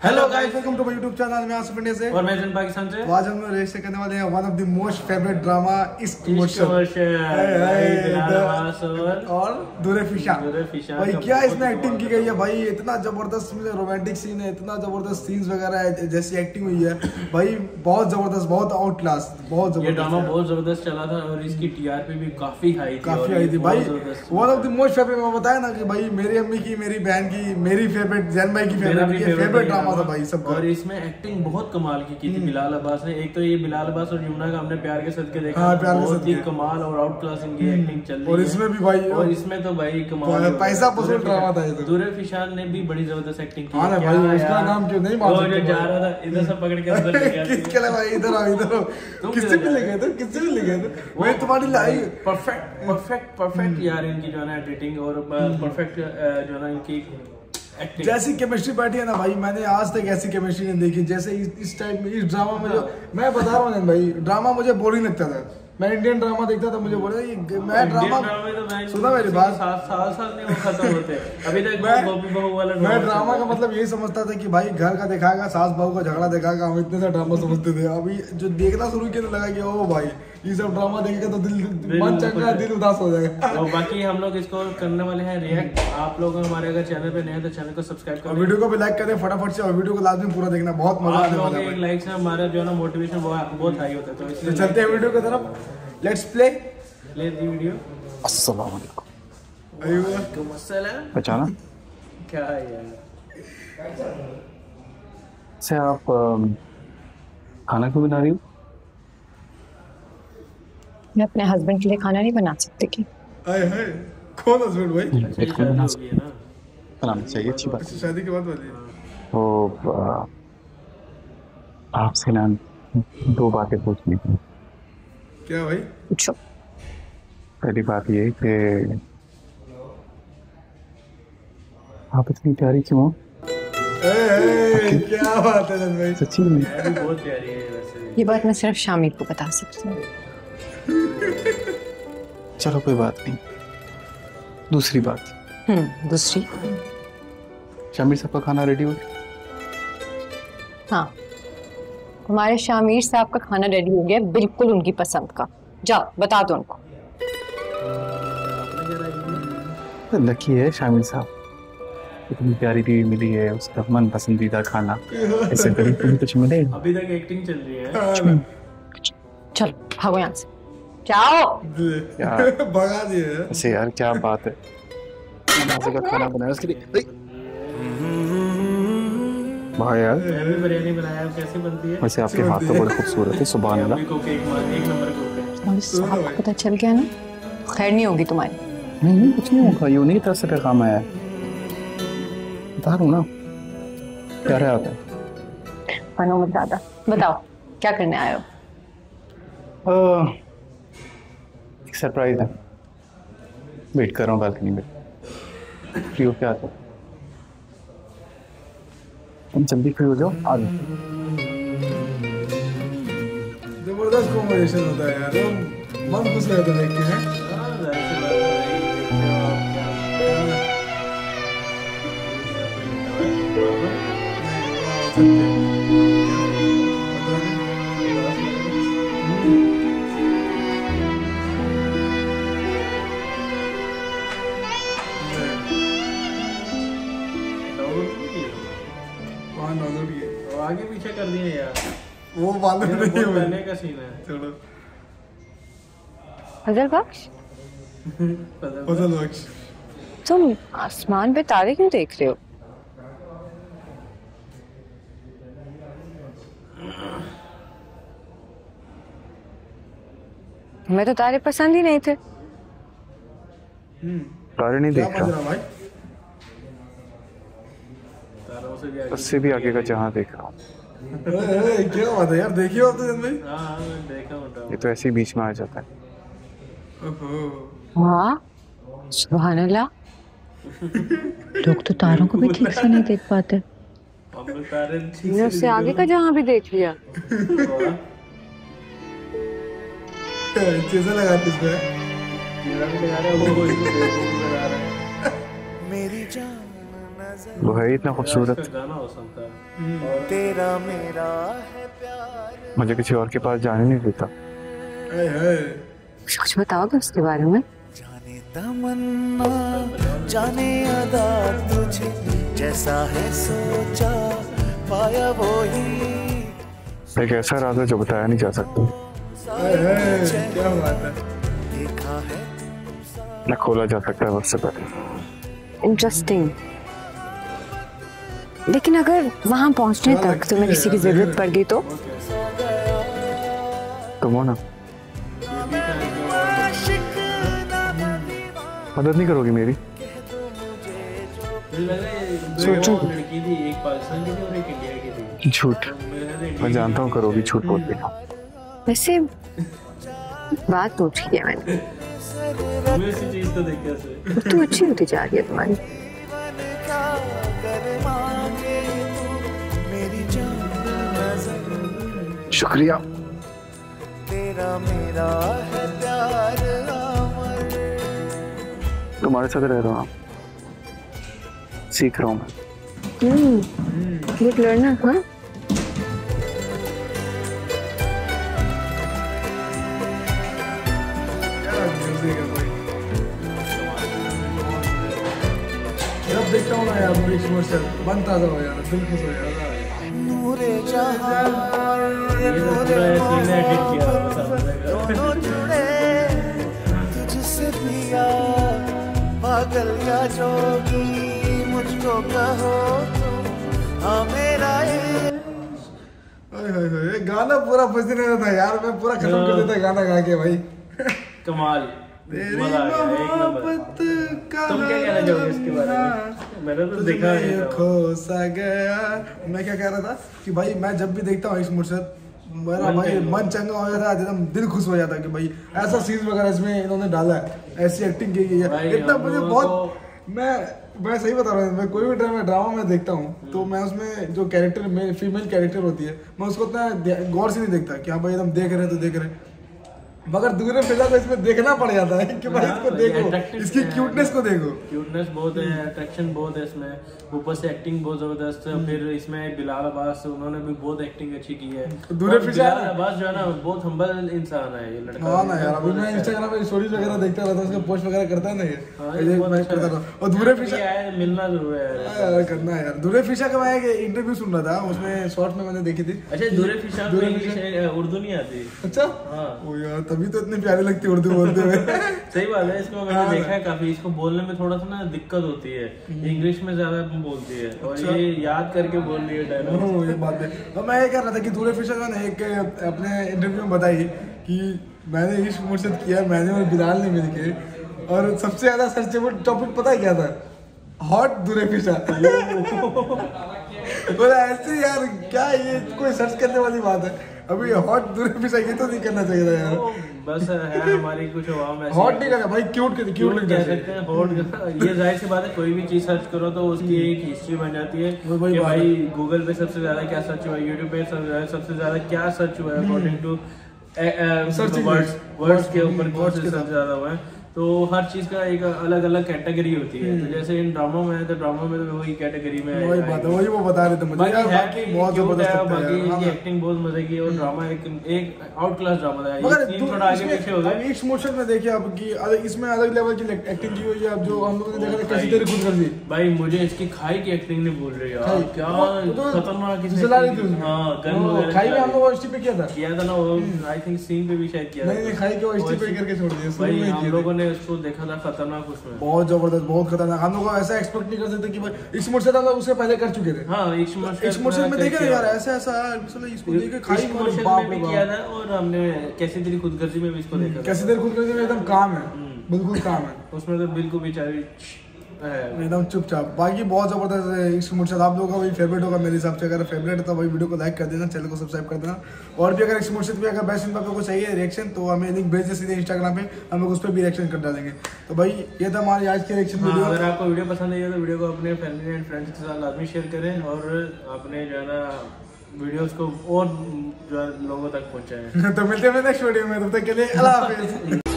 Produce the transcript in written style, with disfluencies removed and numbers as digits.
Hello guys, welcome to my YouTube channel. मैं Asif India से और मैं जन पाकिस्तान से। आज हम लोग रिएक्शन करने वाले हैं one of the most favourite drama इश्क इमोशन और दूरे फिशा। भाई क्या इसमें एक्टिंग की गई है भाई, इतना जबरदस्त मुझे रोमांटिक सीन है, इतना जबरदस्त सीन्स वगैरह है, जैसी एक्टिंग हुई है भाई बहुत जबरदस्त, बहुत आउट क्लास, बहुत जबरदस्त। ये ड्रामा बहुत जबरदस्त चला था और इसकी टीआरपी भी काफी हाई थी भाई। One of the most favourite, मैं बताया ना कि भाई मेरी अम्मी की, मेरी बहन की, मेरी फेवरेट, जैन भाई की फेवरेट ड्रामा था भाई सबका। और इसमें एक्टिंग बहुत कमाल की थी बिलाल अब्बास ने। एक तो ये बिलाल अब्बास और यमुना का हमने प्यार के सदके देखा, बहुत ही कमाल और आउट क्लास इनकी एक्टिंग चल रही है। और इसमें भी भाई, और इसमें तो भाई कमाल पैसा वसूल ड्रामा था ये। दूरे फिशान ने भी बड़ी जबरदस्त एक्टिंग की। हां भाई, उसका नाम क्यों नहीं मालूम, जो जा रहा था इधर से पकड़ के अंदर ले गया। किसके लिए भाई, इधर आओ इधर आओ, किससे भी ले गए थे, किससे भी ले गए थे। मैं तुम्हारी लाई परफेक्ट यार इनकी जो है ना एडिटिंग और परफेक्ट जो है ना इनकी एक्टिंग। जैसी केमिस्ट्री बैठी है ना भाई, मैंने आज तक ऐसी केमिस्ट्री नहीं देखी जैसे इस टाइप में, इस ड्रामा में। जो मैं बता रहा हूँ भाई, ड्रामा मुझे बोरिंग लगता था। मैं इंडियन ड्रामा देखता था, मुझे बोले मैं ड्रामा सुना मेरी बात, साल नहीं वो खत्म होते अभी तक। मैं ड्रामा का मतलब यही समझता था कि भाई घर का दिखाएगा, सास बहू का झगड़ा दिखाएगा, हम इतने सा ड्रामा समझते थे। अभी जो देखना शुरू किया तो लगा कि ओ भाई ये सब ड्रामा देखेगा तो मन चंगा, दिल उदास हो जाएगा। और बाकी हम लोग इसको करने वाले हैं रिएक्ट। आप लोग हमारे अगर चैनल पे नए हैं तो चैनल को सब्सक्राइब करें, वीडियो को भी लाइक करें फटाफट से, और वीडियो को लाजमी पूरा देखना, बहुत मजा आने वाला है। एक लाइक से हमारा जो है ना मोटिवेशन बहुत हाई होता है। तो इसलिए चलते हैं वीडियो की तरफ, लेट्स प्ले दी वीडियो। अस्सलाम वालेकुम। वालेकुम अस्सलाम। पहचाना क्या यार से आप खाना क्यों बना रही हो? मैं अपने हस्बैंड के लिए खाना नहीं बना सकती कि? हाय हाय, कौन हस्बैंड भाई? बिल्कुल बना सकती है, बनाना चाहिए, अच्छी बात है। शादी के बाद वाली तो आपसे ना दो बातें पूछनी थी। क्या भाई? पूछो। पहली बात ये कि आप इतनी प्यारी क्यों हो? क्या बात है जन भाई, सच्ची में बहुत प्यारी है वैसे। ये बात मैं सिर्फ शामिर को बता सकती हूँ। चलो कोई बात नहीं। दूसरी बात, दूसरी? शामिर साहब का खाना रेडी हो? हाँ, हमारे शामिर साहब का खाना रेडी हो गया, बिल्कुल उनकी पसंद का। जाओ बता दो उनको। लकी है शामिर साहब, इतनी प्यारी बीवी मिली है, उसका मन पसंदीदा खाना, इससे बड़ी तुम्हें कुछ मिले। अभी तक एक्टिंग चल रही है। चलो भागो यहाँ से, जाओ। भगा दिए ऐसे यार, क्या बात है, मजे का खाना बनाया उसके लिए। वाह यार, बिरयानी बनाया, कैसे बनती है? वैसे आपके हाथ तो बड़े खूबसूरत है, सुभान अल्लाह। एक नंबर के आपको पता चल गया ना, खैर नहीं होगी तुम्हारी। नहीं कुछ नहीं होगा, यूं नहीं तरह से पैगाम आया है, बता रहा हूँ ना, प्यारा आता है। बनो मत ज्यादा, बताओ क्या करने आए हो? एक सरप्राइज है, वेट कर रहा हूँ बालकनी में, फ्री हो क्या आता है? तुम जल्दी फ्री हो जाओ, आ जाओ। जबरदस्त कॉम्बिनेशन होता है यार, मन खुश रहता है देख के। हैं आगे पीछे कर दिए यार, वो मालूम नहीं है, पहले का सीन है। चलो फजल बख्श, फजल बख्श, तुम आसमान पे तारे क्यों देख रहे हो? हमें तो तारे पसंद ही नहीं थे। तारे नहीं देख रहा, भाई उससे भी आगे का जहाँ देख रहा हूँ। क्या बात है यार, देखिए आप तो जन भाई। हाँ मैं देखा हूँ। ये तो ऐसे ही बीच में आ जाता है। वाह सुभान अल्लाह, लोग तो तारों को भी ठीक से नहीं देख पाते। मैंने उससे आगे का जहाँ भी देख लिया। चीजें लगाती इसमें। मेरा भी लगा रहा है, वो इसको लगा रहा है। मेरी जान वो है इतना खूबसूरत, गाना हो सकता है। तेरा मेरा है प्यार, मुझे किसी और के पास जाने नहीं देता। कुछ बताओगे उसके बारे में? जाने तमन्ना जाने अदा, तुझे जैसा है सोचा पाया वो ही। एक ऐसा राज है जो बताया नहीं जा सकता, क्या बात है। देखा है न खोला जा सकता है उससे पहले। इंटरेस्टिंग। लेकिन अगर वहां पहुंचने तक तुम्हें किसी की जरूरत पड़ गई तो? तुम हो ना, मदद नहीं करोगी मेरी? सोचो लड़की थी, एक पाकिस्तान की थी और एक इंडिया की थी। झूठ, मैं जानता हूँ करोगी, झूठ बोल देना। वैसे बात तो ठीक है, मैंने इसी चीज को देख कैसे तो अच्छी होती जा रही है तुम्हारी। शुक्रिया। तेरा मेरा है प्यार अमर। तुम्हारे साथ रह रहा हूँ, सीख रहा हूँ मैं। Good learner. हाँ, जब देखता हूँ ना यार मूवी इमोशनल मन ताजा हो जाता, दिल खुश हो जाता है। नूरे जहां पूरा सीन एडिट किया दोनों जुड़े तुझसे पिया, पागल या जोगी मुझको कहो तुम, हाँ मेरा ये ये गाना पूरा बजने रहता है यार, मैं पूरा खत्म कर देता गाना गा के भाई। कमाल, तेरी मजा आ गया, एक नंबर। मोहब्बत का तुम क्या कहना चाहोगे इसके बारे में? मैंने तो देखा नहीं था। खो सा गया। मैं क्या कह रहा था कि भाई मैं जब भी देखता हूँ इस मुर्शद, मेरा भाई मन चंगा हो जाता है, एकदम दिल खुश हो जाता है कि भाई ऐसा सीन वगैरह इसमें इन्होंने डाला है, ऐसी एक्टिंग की गई है। इतना मुझे बहुत, मैं सही बता रहा हूँ, मैं कोई भी ड्रामा में देखता हूँ तो मैं उसमें जो कैरेक्टर मेरी फीमेल कैरेक्टर होती है, मैं उसको उतना गौर से नहीं देखता कि हाँ भाई एकदम देख रहे तो देख रहे, मगर दूसरे फिजा को इसमें देखना पड़ जाता है कि भाई इसको देखो, इसकी क्यूटनेस को देखो। क्यूटनेस बहुत है, अट्रैक्शन बहुत है इसमें, ऊपर से एक्टिंग बहुत जबरदस्त है। फिर इसमें बिलाल अब्बास, उन्होंने भी बहुत एक्टिंग अच्छी की है। दूसरे फिजा बिलाल अब्बास जो है ना बहुत हम्बल इंसान है ये लड़का। हाँ ना यार, अभी मैं इंस्टाग्राम पे स्टोरीज वगैरह देखता रहता हूँ, उसका पोस्ट वगैरह करता है ना ये, मैं करता रहता हूँ। और दूसरे फिजा मिलना जरूर है यार, करना है यार। दूसरे फिजा का मैं एक इंटरव्यू सुन रहा था, उसमें शॉर्ट में मैंने देखी थी। अच्छा, दूरे फिजा को इंग्लिश उर्दू नहीं आती? अच्छा, ओ यार तभी तो इतनी प्यारी लगती है उर्दू बोलते हुए। सही बात है, इसको मैंने देखा है काफी, इसको बोलने में थोड़ा सा ना दिक्कत होती है, इंग्लिश में ज्यादा बोलती है और ये याद करके बोल रही है डायलॉग। ये बात है। तो मैं ये कह रहा था कि दूरे फिशर ने एक अपने इंटरव्यू में बताई कि मैंने इश्क मुर्शिद किया, मैंने और बिलाल ने मिलके, और सबसे ज्यादा सर्चेबल टॉपिक पता है क्या था? हॉट दूरे फिशर। बोला ऐसे यार, क्या ये कोई सर्च करने वाली बात है? अभी हॉट दूरे फिशर ये तो नहीं करना चाहिए था यार। बस है हमारी कुछ आवाम ऐसी, हॉट नहीं करना भाई, क्यूट कह सकते हैं। हॉट ये जाहिर सी बात है, कोई भी चीज सर्च करो तो उसकी एक हिस्ट्री बन जाती है कि भाई गूगल पे सबसे ज्यादा क्या सर्च हुआ है, यूट्यूब पे सबसे ज्यादा क्या सर्च हुआ है अकॉर्डिंग टू वर्ड्स के ऊपर कौन से सबसे ज्यादा हुआ है। तो हर चीज का एक अलग अलग कैटेगरी होती है। तो जैसे इन ड्रामा में है तो ड्रामा में तो वही कैटेगरी में वही बात है, वही वो बता रहे थे मुझे यार। बाकी बहुत जबरदस्त है, बाकी हाँ इनकी एक्टिंग बहुत मजे की, और ड्रामा एक आउट क्लास ड्रामा था। ये सीन थोड़ा आगे पीछे हो गया। इस मोशन में देखिए आप कि इसमें अलग लेवल की एक्टिंग की हुई है। अब जो हम लोगों ने देखा था कैसी तेरी खुदगर्जी, भाई मुझे इसकी खाई की एक्टिंग नहीं भूल रही यार, क्या खतरनाक चला रही थी। हाँ, गन वगैरह खाई में हम लोग ओएसटी पे किया था ना वो, आई थिंक सीन पे भी शायद किया था। नहीं खाई के ओएसटी पे करके छोड़ दिया भाई। हम लोगों ने उसको देखा था, खतरनाक उसमें, बहुत जबरदस्त, बहुत खतरनाक। हम लोग ऐसा एक्सपेक्ट नहीं कर सकते कि भाई इस मोशन हम लोग उससे पहले कर चुके थे। हाँ, इस मोशन में देखे यार ऐसा इसको देखे खाई में भी किया था, और हमने कैसी तेरी खुदगर्जी में भी इसको देखा। कैसी तेरी खुदगर्जी में एकदम काम है, बिल्कुल काम है उसमें तो बिल्कुल बेचारी एकदम चुपचाप। बाकी बहुत जबरदस्त इश्क मुर्शिद आप लोगों का वही फेवरेट होगा मेरे हिसाब से। अगर फेवरेट है तो भाई वीडियो को लाइक कर देना, चैनल को सब्सक्राइब कर देना। और भी अगर इश्क मुर्शिद भी अगर बेस्ट इनका को चाहिए रिएक्शन तो हमें लिंक भेज दे सीधे इंस्टाग्राम पे, हम लोग उस पर भी रिएक्शन कर डालेंगे। तो भाई ये था हमारी आज की रिएक्शन वीडियो। अगर आपको वीडियो पसंद आई है तो वीडियो को अपने फैमिली एंड फ्रेंड्स के साथ लाजमी शेयर करें, और अपने जो है ना वीडियोस को और जो है लोगों तक पहुंचाएं। तो मिलते हैं नेक्स्ट वीडियो में, तब तक के लिए अल्लाह हाफिज़।